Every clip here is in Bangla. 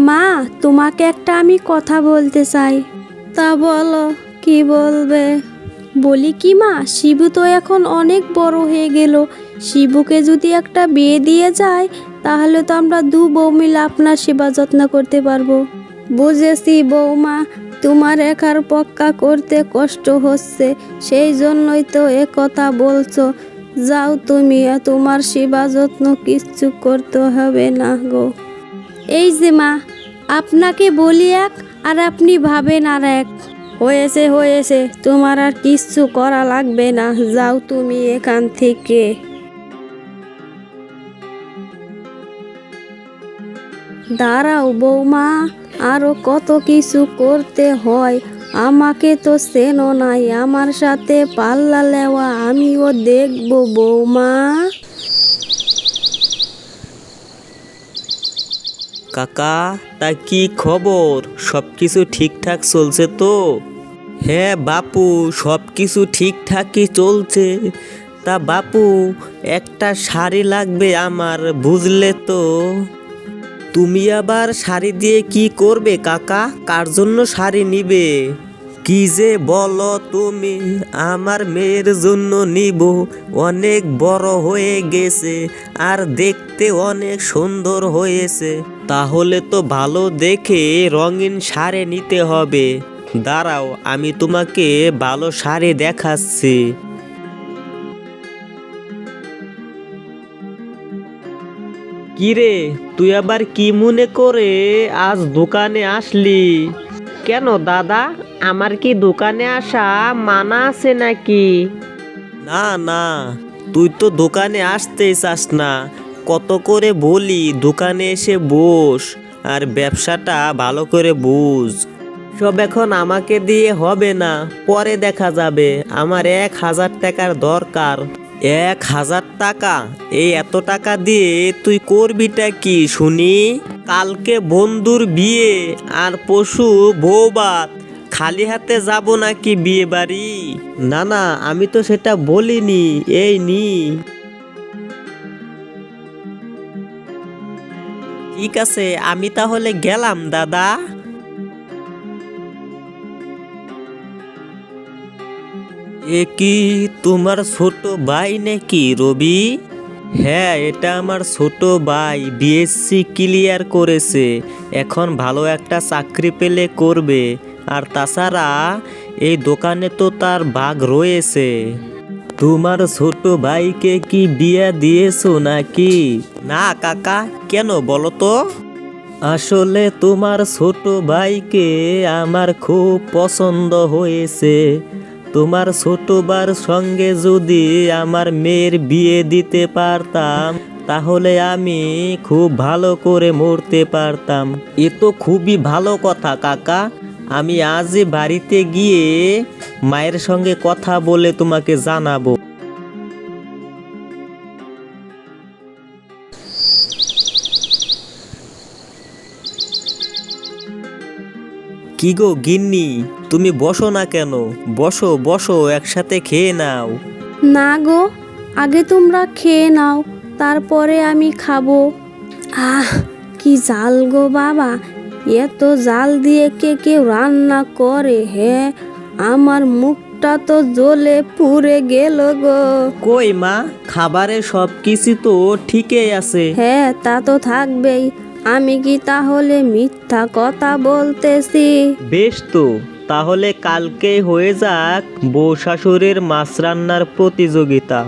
মা, তোমাকে একটা আমি কথা বলতে চাই। তা বলো, কি বলবে? বলি কি মা, শিবু তো এখন অনেক বড় হয়ে গেল। শিবুকে যদি একটা বিয়ে দিয়ে যায়, তাহলে তো আমরা দু বউ মিলে আপনার সেবা যত্ন করতে পারবো। বুঝেছি বৌমা, তোমার একার পক্কা করতে কষ্ট হচ্ছে, সেই জন্যই তো এ কথা বলছো। যাও তুমি, তোমার সেবা যত্ন কিচ্ছু করতে হবে না গো। এই যে মা, আপনাকে বলি এক আর আপনি ভাবেন আর এক। হয়েছে হয়েছে, তোমার আর কিচ্ছু করা লাগবে না, যাও তুমি এখান থেকে। দাঁড়াও বৌমা, আরো কত কিছু করতে হয়। আমাকে তো চেনো নাই, আমার সাথে পাল্লা লেওয়া আমিও দেখবো বৌমা। কাকা, তা কি খবর? সব কিছু ঠিকঠাক চলছে তো? হ্যাঁ বাপু, সব কিছু ঠিকঠাকই চলছে। তা বাপু, একটা শাড়ি লাগবে আমার, বুঝলে তো? তুমি আবার শাড়ি দিয়ে কি করবে কাকা? কার জন্য শাড়ি নিবে? কি যে বলো তুমি, আমার মেয়ের জন্য নিব। অনেক বড় হয়ে গেছে আর দেখতে অনেক সুন্দর হয়েছে। তাহলে তো ভালো দেখে রঙিন শাড়ি নিতে হবে। দাঁড়াও, আমি তোমাকে ভালো শাড়ি দেখাচ্ছি। কিরে, তুই আবার কি মনে করে আজ দোকানে আসলি? কেন দাদা, আমার কি দোকানে আসা মানা আছে নাকি? না না, তুই তো দোকানে আসতেই চাস না। কত করে বলি দোকানে এসে বস আর ব্যবসাটা ভালো করে বুঝ। সব এখন আমাকে দিয়ে হবে না, পরে দেখা যাবে। আমার 1,000 টাকার দরকার। 1,000 টাকা? এই এত টাকা দিয়ে তুই করবিটা কি শুনি? কালকে বন্ধুর বিয়ে আর পরশু বৌভাত, খালি হাতে যাব নাকি বিয়ে বাড়ি? না না, আমি তো সেটা বলিনি। এই নি। ঠিক আছে, আমি তাহলে গেলাম দাদা। এ কি তোমার ছোট ভাই নাকি রবি? হ্যাঁ, এটা আমার ছোট ভাই, বিএসসি ক্লিয়ার করেছে। এখন ভালো একটা চাকরি পেলে করবে। আর তাছাড়া এই দোকানে তো তার ভাগ রয়েছে। তোমার ছোট ভাইকে কি বিয়ে দিয়েছো নাকি? না কাকা, কেন বলো তো? আসলে তোমার ছোট ভাইকে আমার খুব পছন্দ হয়েছে। তোমার ছোট ভাইয়ের সঙ্গে যদি আমার মেয়ের বিয়ে দিতে পারতাম, তাহলে আমি খুব ভালো করে মরতে পারতাম। এ তো খুবই ভালো কথা কাকা। আমি আজই বাড়িতে গিয়ে মায়ের সঙ্গে কথা বলে তোমাকে জানাবো। কি গো গিন্নি, তুমি বসো না কেন? বসো বসো, একসাথে খেয়ে নাও। না গো, আগে তোমরা খেয়ে নাও, তারপরে আমি খাবো। আহ, কি জাল গো বাবা, এত জাল দিয়ে কে কেউ রান্না করে? হ্যাঁ, আমার মুখটা তো জ্বলে পুড়ে গেল গো। কই মা, খাবারে সব কিছু তো ঠিকই আছে। হ্যাঁ, তা তো থাকবেই। আমি কি তাহলে মিথ্যা কথা বলতেছি? বেশ তো, তাহলে কালকে হয়ে যাক বউ শাশুড়ির মাছ রান্নার প্রতিযোগিতা।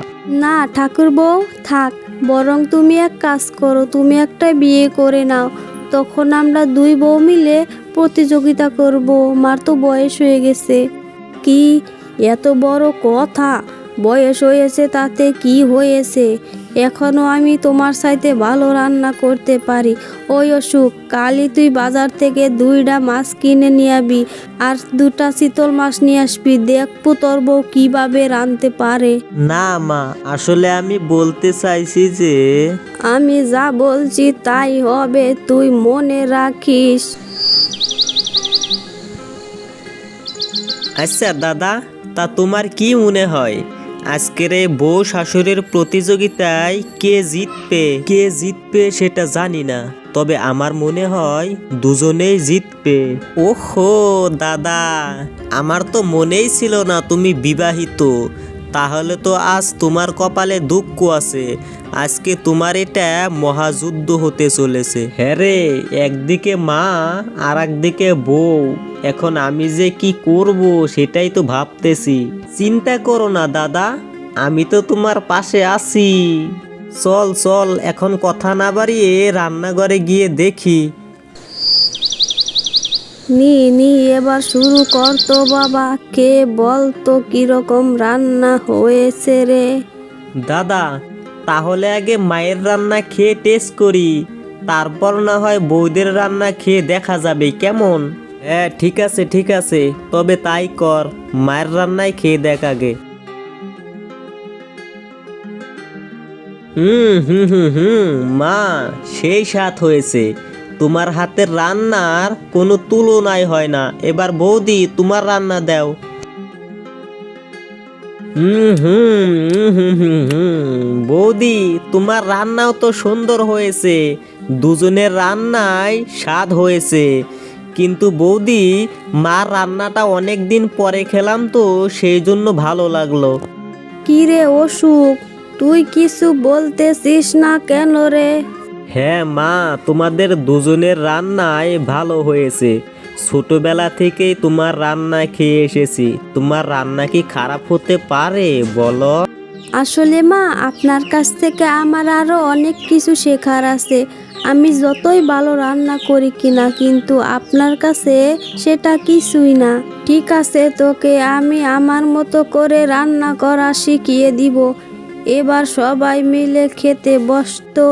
না ঠাকুরবউ, থাক। বরং তুমি এক কাজ করো, তুমি একটা বিয়ে করে নাও। তখন আমরা দুই বউ মিলে প্রতিযোগিতা করব। মার তো বয়স হয়ে গেছে। কি এত বড় কথা? বয়স হয়েছে তাতে কি হয়েছে? এখনো আমি তোমার সাথে ভালো রান্না করতে পারি। ওই অসুখ, কালই তুই বাজার থেকে 2টা মাছ কিনে নিয়ে আবি আর 2টা চিতল মাছ নিয়ে আসবি। দেখবো তোর বউ কিভাবে রাঁধতে পারে। না মা, আসলে আমি বলতে চাইছি যে আমি যা বলছি তাই হবে, তুই মনে রাখিস। আচ্ছা দাদা, তা তোমার কি মনে হয় আজকের এই বউ শাশুড়ির প্রতিযোগিতায় কে জিতবে সেটা জানি না, তবে আমার মনে হয় দুজনেই জিতবে। ওহো দাদা, আমার তো মনেই ছিল না তুমি বিবাহিত। তাহলে তো আজ তোমার কপালে দুঃখ আছে, আজকে তোমার এটা মহাযুদ্ধ হতে চলেছে। হ্যাঁ রে, একদিকে মা আর একদিকে বউ, এখন আমি যে কি করব সেটাই তো ভাবতেছি। চিন্তা করো না দাদা, আমি তো তোমার পাশে আছি। চল চল, এখন কথা না বাড়িয়ে রান্নাঘরে গিয়ে দেখি। নি এবার শুরু কর তো বাবা, কে বল তো কিরকম রান্না হয়েছে রে। দাদা, তাহলে আগে মায়ের রান্না খেয়ে টেস্ট করি, তারপর না হয় বৌদের রান্না খেয়ে দেখা যাবে কেমন। হ্যাঁ ঠিক আছে ঠিক আছে, তবে তাই কর, মায়ের রান্নায় খেয়ে দেখ আগে। মা, সেই স্বাদ হয়েছে, তোমার হাতের রান্নার কোনো তুলনাই হয় না। এবার বৌদি তোমার রান্না দাও। বৌদি, তোমার রান্নাও তো সুন্দর হয়েছে, দুজনের রান্নায় স্বাদ হয়েছে, কিন্তু বৌদি মার রান্নাটা অনেক দিন পরে খেলাম তো সেই জন্য ভালো লাগলো। কি রে অসুখ, তুই কিছু বলতেছিস না কেন রে? হ্যাঁ মা, তোমাদের দুজনের রান্নায় ভালো হয়েছে, ছোটবেলা থেকেই তোমার রান্না খেয়ে এসেছি, তোমার রান্না কি খারাপ হতে পারে বলো? আসলে মা, আপনার কাছ থেকে আমার আরো অনেক কিছু শেখার আছে। আমি যতই ভালো রান্না করি কিনা, কিন্তু আপনার কাছে সেটা কিছুই না। ঠিক আছে, তোকে আমি আমার মতো করে রান্না করা শিখিয়ে দিব। এবার সবাই মিলে খেতে বসতো।